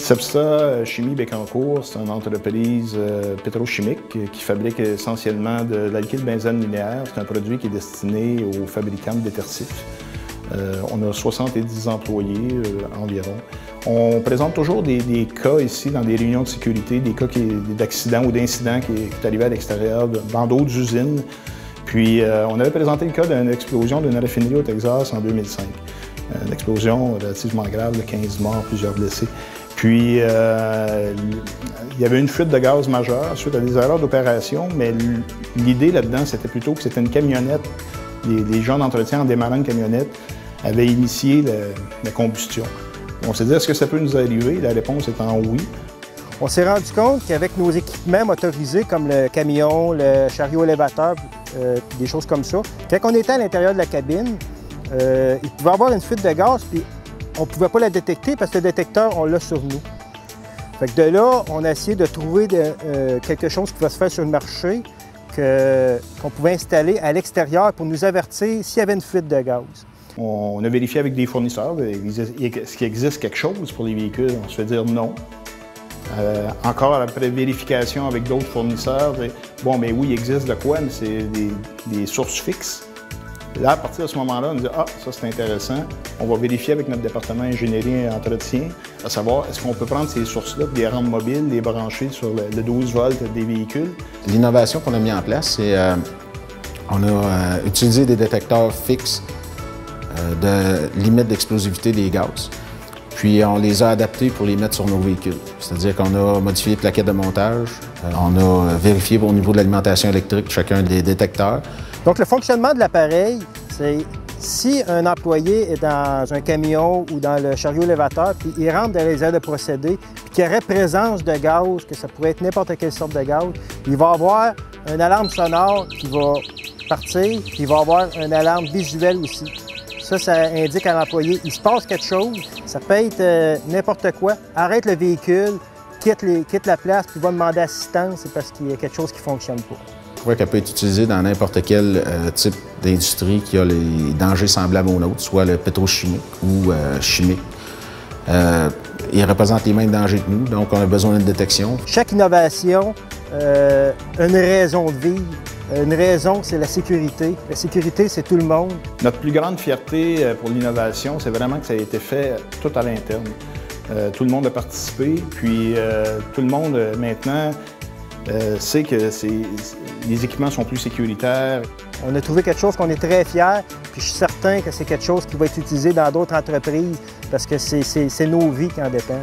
Cepsa Chimie Bécancour, c'est une entreprise pétrochimique qui fabrique essentiellement de l'alkyle benzène linéaire. C'est un produit qui est destiné aux fabricants de détergifs. On a 70 employés environ. On présente toujours des cas ici dans des réunions de sécurité, des cas d'accidents ou d'incidents qui est arrivé à l'extérieur, dans d'autres usines. Puis on avait présenté le cas d'une explosion d'une raffinerie au Texas en 2005. Une explosion relativement grave, de 15 morts, plusieurs blessés. Puis, il y avait une fuite de gaz majeure suite à des erreurs d'opération, mais l'idée là-dedans, c'était plutôt que c'était une camionnette. Les gens d'entretien, en démarrant une camionnette, avaient initié la combustion. On s'est dit, est-ce que ça peut nous arriver? La réponse étant oui. On s'est rendu compte qu'avec nos équipements motorisés, comme le camion, le chariot élévateur, des choses comme ça, quand on était à l'intérieur de la cabine, il pouvait y avoir une fuite de gaz, puis on ne pouvait pas la détecter parce que le détecteur, on l'a sur nous. Fait que de là, on a essayé de trouver quelque chose qui pouvait se faire sur le marché, qu'on pouvait installer à l'extérieur pour nous avertir s'il y avait une fuite de gaz. On a vérifié avec des fournisseurs, est-ce qu'il existe quelque chose pour les véhicules? On se fait dire non. Encore après vérification avec d'autres fournisseurs, bon, mais oui, il existe de quoi, mais c'est des sources fixes. Là, à partir de ce moment-là, on dit « Ah, ça c'est intéressant. On va vérifier avec notre département ingénierie et entretien, à savoir est-ce qu'on peut prendre ces sources-là, les rendre mobiles, les brancher sur le 12 volts des véhicules. » L'innovation qu'on a mis en place, c'est on a utilisé des détecteurs fixes de limite d'explosivité des gaz. Puis on les a adaptés pour les mettre sur nos véhicules. C'est-à-dire qu'on a modifié les plaquettes de montage, on a vérifié au niveau de l'alimentation électrique chacun des détecteurs. Donc le fonctionnement de l'appareil, c'est si un employé est dans un camion ou dans le chariot élévateur, puis il rentre dans les aires de procédé, puis qu'il y aurait présence de gaz, que ça pourrait être n'importe quelle sorte de gaz, il va avoir une alarme sonore qui va partir, puis il va avoir une alarme visuelle aussi. Ça indique à l'employé, il se passe quelque chose, ça peut être n'importe quoi, arrête le véhicule, quitte la place, puis va demander assistance, c'est parce qu'il y a quelque chose qui ne fonctionne pas. Je crois qu'elle peut être utilisée dans n'importe quel type d'industrie qui a les dangers semblables aux nôtres, soit le pétrochimique ou chimique. Ils représentent les mêmes dangers que nous, donc on a besoin d'une détection. Chaque innovation a une raison de vivre. Une raison, c'est la sécurité. La sécurité, c'est tout le monde. Notre plus grande fierté pour l'innovation, c'est vraiment que ça a été fait tout à l'interne. Tout le monde a participé, puis tout le monde maintenant sait que les équipements sont plus sécuritaires. On a trouvé quelque chose qu'on est très fiers, puis je suis certain que c'est quelque chose qui va être utilisé dans d'autres entreprises parce que c'est nos vies qui en dépendent.